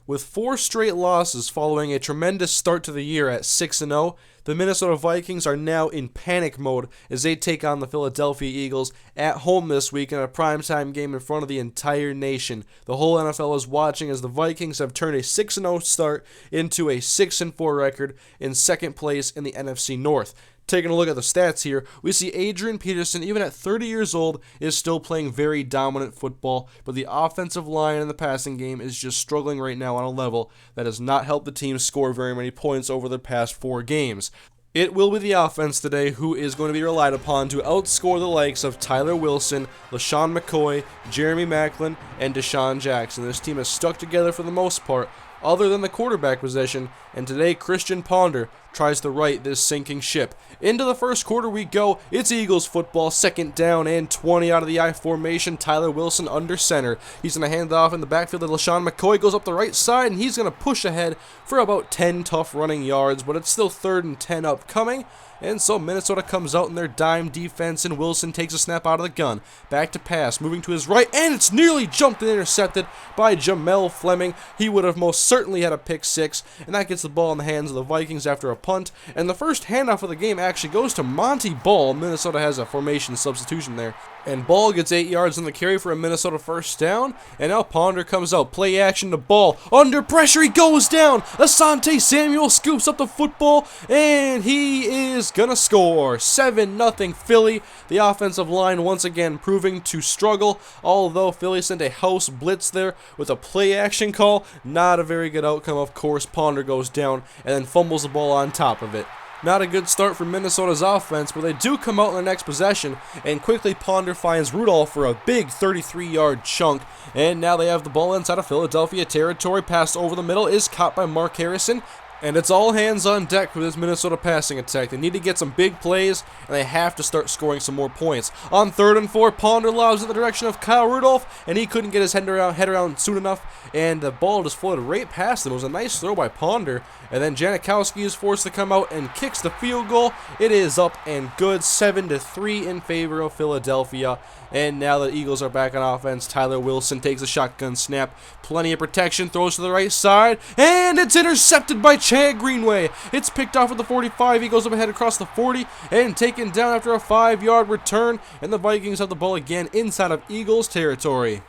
With 4 straight losses following a tremendous start to the year at 6-0, the Minnesota Vikings are now in panic mode as they take on the Philadelphia Eagles at home this week in a primetime game in front of the entire nation. The whole NFL is watching as the Vikings have turned a 6-0 start into a 6-4 record in second place in the NFC North. Taking a look at the stats here, we see Adrian Peterson, even at 30 years old, is still playing very dominant football, but the offensive line in the passing game is just struggling right now on a level that has not helped the team score very many points over the past 4 games. It will be the offense today who is going to be relied upon to outscore the likes of Tyler Wilson, LaShawn McCoy, Jeremy Maclin, and Deshaun Jackson. This team has stuck together for the most part, other than the quarterback position, and today Christian Ponder tries to right this sinking ship. Into the first quarter we go. It's Eagles football, second down and 20 out of the I formation. Tyler Wilson under center. He's going to hand it off in the backfield to LaShawn McCoy. Goes up the right side, and he's going to push ahead for about 10 tough running yards, but it's still 3rd and 10 upcoming. And so Minnesota comes out in their dime defense, and Wilson takes a snap out of the gun. Back to pass, moving to his right, and it's nearly jumped and intercepted by Jamel Fleming. He would have most certainly had a pick 6, and that gets the ball in the hands of the Vikings after a punt. And the first handoff of the game actually goes to Monty Ball. Minnesota has a formation substitution there. And Ball gets 8 yards on the carry for a Minnesota first down. And now Ponder comes out. Play action to Ball. Under pressure, he goes down. Asante Samuel scoops up the football, and he is going to score. 7-0 Philly. The offensive line once again proving to struggle, although Philly sent a house blitz there with a play action call. Not a very good outcome, of course. Ponder goes down and then fumbles the ball on top of it. Not a good start for Minnesota's offense, but they do come out in their next possession, and quickly Ponder finds Rudolph for a big 33-yard chunk, and now they have the ball inside of Philadelphia territory. Pass over the middle is caught by Mark Harrison, and it's all hands on deck for this Minnesota passing attack. They need to get some big plays, and they have to start scoring some more points. On 3rd and 4, Ponder lobs in the direction of Kyle Rudolph, and he couldn't get his head around soon enough, and the ball just floated right past him. It was a nice throw by Ponder, and then Janikowski is forced to come out and kicks the field goal. It is up and good, 7-3 in favor of Philadelphia. And now the Eagles are back on offense. Tyler Wilson takes a shotgun snap. Plenty of protection. Throws to the right side. And it's intercepted by Chad Greenway. It's picked off at the 45. He goes up ahead across the 40 and taken down after a 5-yard return. And the Vikings have the ball again inside of Eagles territory.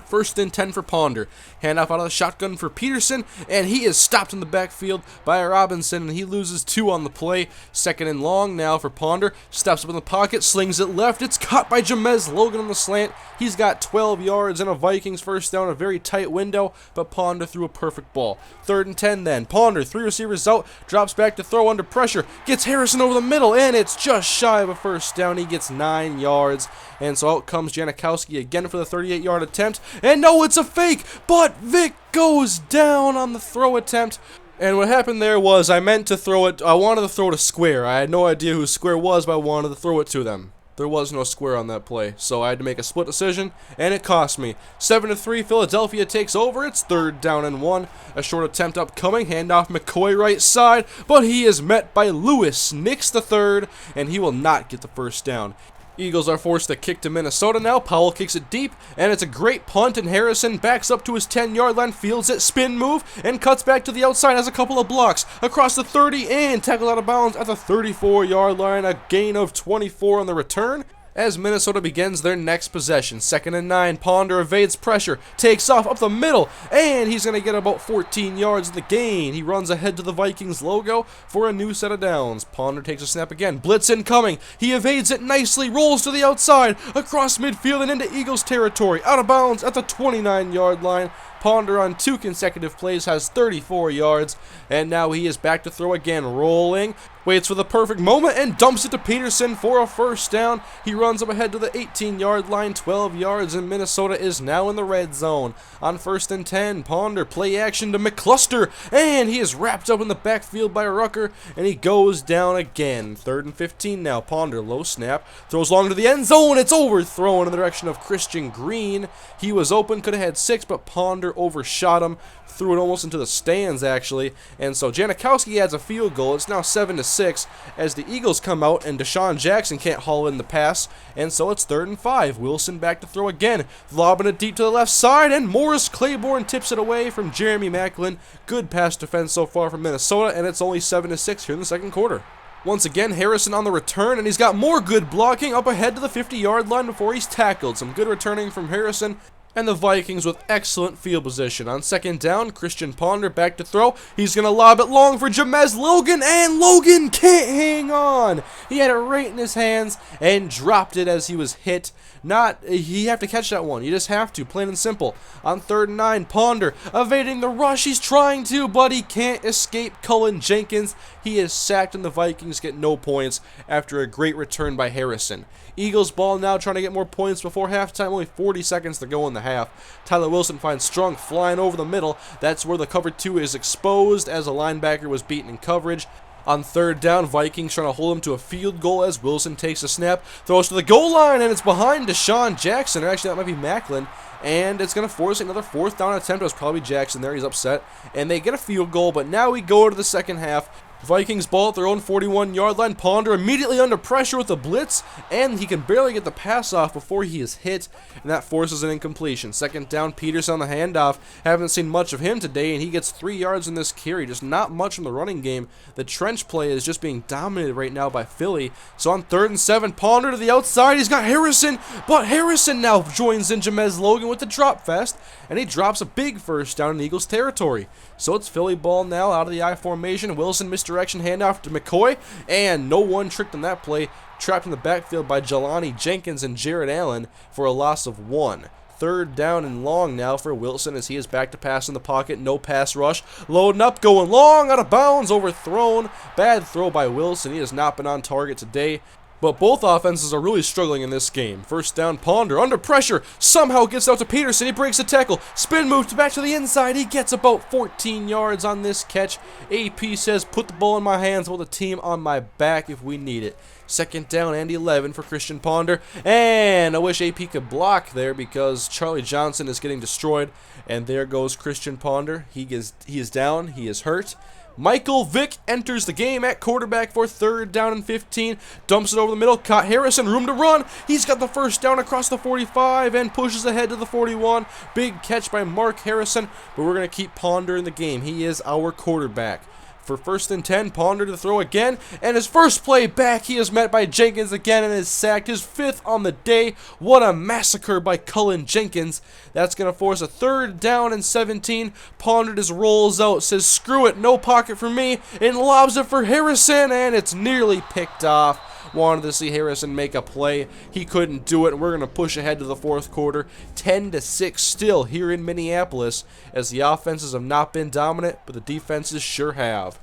1st and 10 for Ponder. Handoff out of the shotgun for Peterson, and he is stopped in the backfield by Robinson, and he loses 2 on the play. 2nd and long now for Ponder. Steps up in the pocket, slings it left. It's caught by Jamez Logan on the slant. He's got 12 yards and a Vikings first down, a very tight window, but Ponder threw a perfect ball. 3rd and 10 then. Ponder, 3 receivers out, drops back to throw under pressure, gets Harrison over the middle, and it's just shy of a first down. He gets 9 yards, and so out comes Janikowski again for the 38-yard attempt. And no, it's a fake, but Vic goes down on the throw attempt. And what happened there was I wanted to throw to Square. I had no idea who Square was, but I wanted to throw it to them. There was no Square on that play, so I had to make a split decision, and it cost me. 7-3, Philadelphia takes over. It's 3rd down and 1. A short attempt upcoming. Handoff McCoy right side, but he is met by Lewis Nix III, and he will not get the first down. Eagles are forced to kick to Minnesota now. Powell kicks it deep, and it's a great punt, and Harrison backs up to his 10-yard line, fields it, spin move, and cuts back to the outside, has a couple of blocks, across the 30, and tackled out of bounds at the 34-yard line, a gain of 24 on the return. As Minnesota begins their next possession. 2nd and 9, Ponder evades pressure, takes off up the middle, and he's going to get about 14 yards of the gain. He runs ahead to the Vikings logo for a new set of downs. Ponder takes a snap again, blitz incoming. He evades it nicely, rolls to the outside, across midfield and into Eagles territory, out of bounds at the 29-yard line. Ponder on 2 consecutive plays has 34 yards, and now he is back to throw again, rolling, waits for the perfect moment, and dumps it to Peterson for a first down. He runs up ahead to the 18-yard line, 12 yards, and Minnesota is now in the red zone. On 1st and 10, Ponder, play action to McCluster, and he is wrapped up in the backfield by Rucker, and he goes down again. 3rd and 15 now, Ponder, low snap, throws long to the end zone, it's overthrown in the direction of Christian Green. He was open, could have had 6, but Ponder Ponder overshot him, threw it almost into the stands actually, and so Janikowski adds a field goal. It's now 7-6 as the Eagles come out and Deshaun Jackson can't haul in the pass, and so it's 3rd and 5. Wilson back to throw again, lobbing it deep to the left side, and Morris Claiborne tips it away from Jeremy Macklin. Good pass defense so far from Minnesota, and it's only 7-6 here in the second quarter. Once again, Harrison on the return, and he's got more good blocking up ahead to the 50-yard line before he's tackled. Some good returning from Harrison, and the Vikings with excellent field position. On 2nd down, Christian Ponder back to throw. He's going to lob it long for Jamez Logan, and Logan can't hang on. He had it right in his hands and dropped it as he was hit. You have to catch that one. You just have to, plain and simple. On 3rd and 9, Ponder evading the rush. He's trying to, but he can't escape Cullen Jenkins. He is sacked, and the Vikings get no points after a great return by Harrison. Eagles ball now, trying to get more points before halftime. Only 40 seconds to go in the half. Tyler Wilson finds Strong flying over the middle. That's where the cover 2 is exposed as a linebacker was beaten in coverage. On 3rd down, Vikings trying to hold him to a field goal as Wilson takes a snap, throws to the goal line, and it's behind Deshaun Jackson. Or actually, that might be Macklin. And it's going to force another 4th down attempt. It was probably Jackson there. He's upset. And they get a field goal, but now we go to the second half. Vikings ball at their own 41-yard line. Ponder immediately under pressure with a blitz, and he can barely get the pass off before he is hit, and that forces an incompletion. 2nd down, Peterson on the handoff. Haven't seen much of him today, and he gets 3 yards in this carry. Just not much from the running game. The trench play is just being dominated right now by Philly. So on 3rd and 7, Ponder to the outside. He's got Harrison, but Harrison now joins in Jamez Logan with the drop fest, and he drops a big 1st down in Eagles territory. So it's Philly ball now out of the I formation. Wilson misdirection handoff to McCoy, and no one tricked on that play. Trapped in the backfield by Jelani Jenkins and Jared Allen for a loss of 1. 3rd down and long now for Wilson as he is back to pass in the pocket. No pass rush. Loading up, going long, out of bounds, overthrown. Bad throw by Wilson. He has not been on target today. But both offenses are really struggling in this game. 1st down, Ponder under pressure. Somehow gets out to Peterson. He breaks the tackle. Spin move back to the inside. He gets about 14 yards on this catch. AP says, put the ball in my hands, hold the team on my back if we need it. 2nd down and 11 for Christian Ponder. And I wish AP could block there because Charlie Johnson is getting destroyed. And there goes Christian Ponder. He is down. He is hurt. Michael Vick enters the game at quarterback for 3rd down and 15. Dumps it over the middle. Caught Harrison. Room to run. He's got the 1st down across the 45 and pushes ahead to the 41. Big catch by Mark Harrison. But we're going to keep Ponder in the game. He is our quarterback. For 1st and 10, Ponder to throw again, and his first play back, he is met by Jenkins again and is sacked, his 5th on the day. What a massacre by Cullen Jenkins. That's going to force a 3rd down and 17. Ponder just rolls out, says, screw it, no pocket for me, and lobs it for Harrison, and it's nearly picked off. Wanted to see Harrison make a play. He couldn't do it, and we're going to push ahead to the 4th quarter. 10-6 still here in Minneapolis, as the offenses have not been dominant, but the defenses sure have.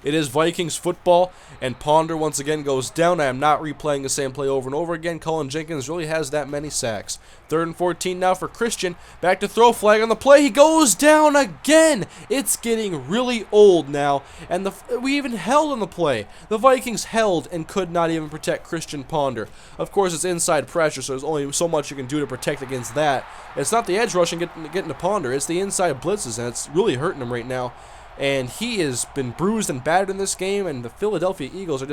It is Vikings football, and Ponder once again goes down. I am not replaying the same play over and over again. Cullen Jenkins really has that many sacks. 3rd and 14 now for Christian. Back to throw, flag on the play. He goes down again. It's getting really old now, and we even held on the play. The Vikings held and could not even protect Christian Ponder. Of course, it's inside pressure, so there's only so much you can do to protect against that. It's not the edge rushing getting to Ponder. It's the inside blitzes, and it's really hurting him right now. And he has been bruised and battered in this game, and the Philadelphia Eagles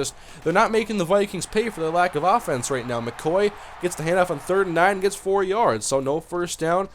they're not making the Vikings pay for their lack of offense right now. McCoy gets the handoff on 3rd and 9 and gets 4 yards, so no 1st down.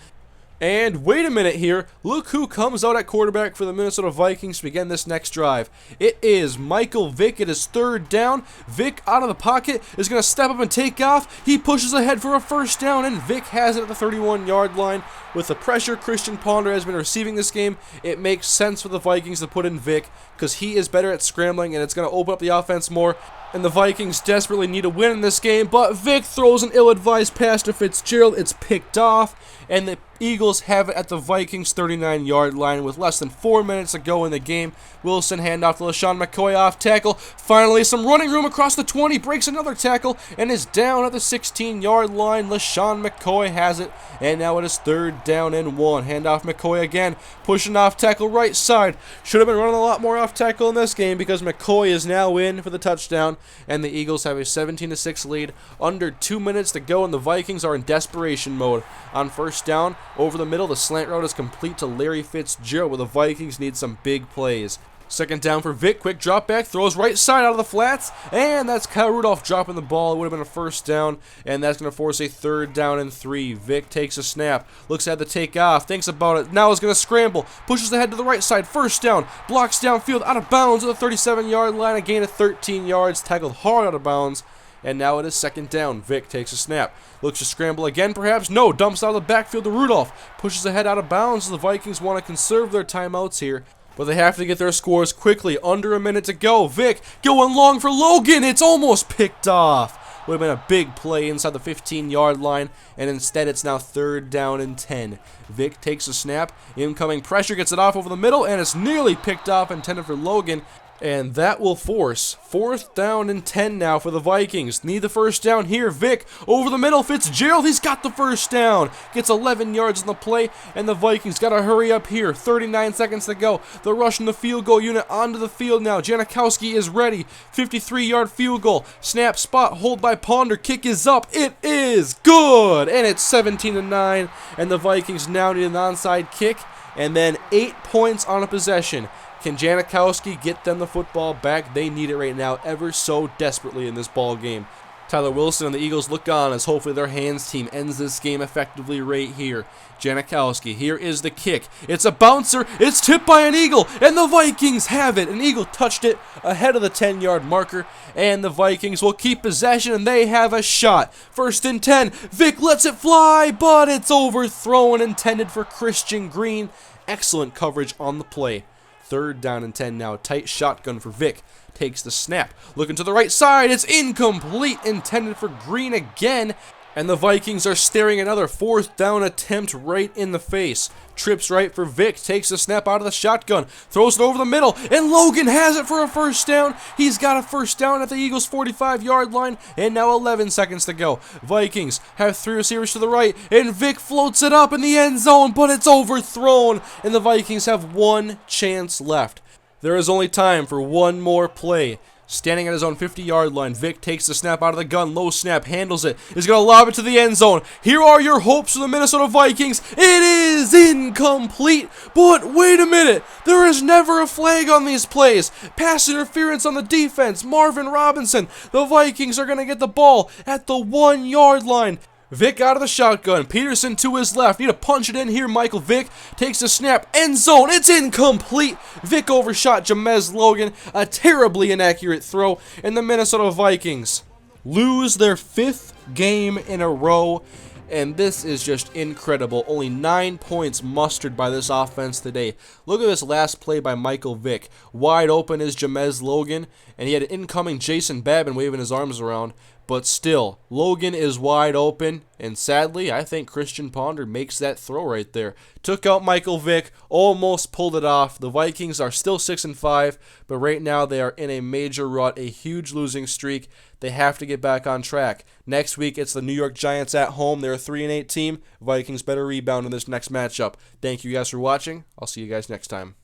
And wait a minute here. Look who comes out at quarterback for the Minnesota Vikings to begin this next drive. It is Michael Vick. It is 3rd down. Vick out of the pocket is going to step up and take off. He pushes ahead for a 1st down, and Vick has it at the 31-yard line. With the pressure Christian Ponder has been receiving this game, it makes sense for the Vikings to put in Vick because he is better at scrambling, and it's going to open up the offense more. And the Vikings desperately need a win in this game, but Vick throws an ill-advised pass to Fitzgerald. It's picked off, and the Eagles have it at the Vikings' 39-yard line with less than 4 minutes to go in the game. Wilson handoff to LaShawn McCoy off tackle. Finally, some running room across the 20, breaks another tackle, and is down at the 16-yard line. LaShawn McCoy has it, and now it is 3rd down and 1. Handoff McCoy again, pushing off tackle right side. Should have been running a lot more off tackle in this game because McCoy is now in for the touchdown. touchdown, and the Eagles have a 17-6 lead. Under 2 minutes to go, and the Vikings are in desperation mode. On first down, over the middle, the slant route is complete to Larry Fitzgerald, where the Vikings need some big plays. Second down for Vic, quick drop back, throws right side out of the flats, and that's Kyle Rudolph dropping the ball. It would have been a first down, and that's going to force a 3rd down and 3. Vic takes a snap, looks at the takeoff, thinks about it, now is going to scramble, pushes ahead to the right side, first down, blocks downfield, out of bounds at the 37-yard line, a gain of 13 yards, tackled hard out of bounds. And now it is 2nd down. Vic takes a snap. Looks to scramble again, perhaps. No, dumps out of the backfield to Rudolph. Pushes ahead out of bounds. The Vikings want to conserve their timeouts here, but they have to get their scores quickly. Under a minute to go. Vic going long for Logan. It's almost picked off. Would have been a big play inside the 15-yard line, and instead it's now 3rd down and 10. Vic takes a snap. Incoming pressure, gets it off over the middle, and it's nearly picked off, intended for Logan. And that will force 4th down and 10 now for the Vikings. Need the first down here. Vic over the middle. Fitzgerald, he's got the first down. Gets 11 yards on the play, and the Vikings got to hurry up here. 39 seconds to go. They're rushing the field goal unit onto the field now. Janikowski is ready. 53-yard field goal. Snap, spot, hold by Ponder. Kick is up. It is good. And it's 17-9, and the Vikings now need an onside kick, and then 8 points on a possession. Can Janikowski get them the football back? They need it right now ever so desperately in this ball game. Tyler Wilson and the Eagles look on as hopefully their hands team ends this game effectively right here. Janikowski, here is the kick. It's a bouncer. It's tipped by an Eagle, and the Vikings have it. An Eagle touched it ahead of the 10-yard marker, and the Vikings will keep possession, and they have a shot. 1st and 10. Vic lets it fly, but it's overthrown, intended for Christian Green. Excellent coverage on the play. 3rd down and 10 now. Tight shotgun for Vic. Takes the snap. Looking to the right side. It's incomplete. Intended for Green again. And the Vikings are staring another 4th down attempt right in the face. Trips right for Vic. Takes the snap out of the shotgun. Throws it over the middle. And Logan has it for a first down. He's got a first down at the Eagles' 45-yard line. And now 11 seconds to go. Vikings have 3 receivers to the right. And Vic floats it up in the end zone. But it's overthrown. And the Vikings have 1 chance left. There is only time for 1 more play. Standing at his own 50-yard line, Vic takes the snap out of the gun. Low snap, handles it. Is going to lob it to the end zone. Here are your hopes for the Minnesota Vikings. It is incomplete. But wait a minute. There is never a flag on these plays. Pass interference on the defense. Marvin Robinson. The Vikings are going to get the ball at the 1-yard line. Vic out of the shotgun. Peterson to his left. Need to punch it in here. Michael Vick takes the snap. End zone. It's incomplete. Vic overshot Jamez Logan. A terribly inaccurate throw. And the Minnesota Vikings lose their 5th game in a row. And this is just incredible. Only 9 points mustered by this offense today. Look at this last play by Michael Vick. Wide open is Jamez Logan. And he had an incoming Jason Babin waving his arms around. But still, Logan is wide open, and sadly, I think Christian Ponder makes that throw right there. Took out Michael Vick, almost pulled it off. The Vikings are still 6-5, but right now they are in a major rut, a huge losing streak. They have to get back on track. Next week, it's the New York Giants at home. They're a 3-8 team. Vikings better rebound in this next matchup. Thank you guys for watching. I'll see you guys next time.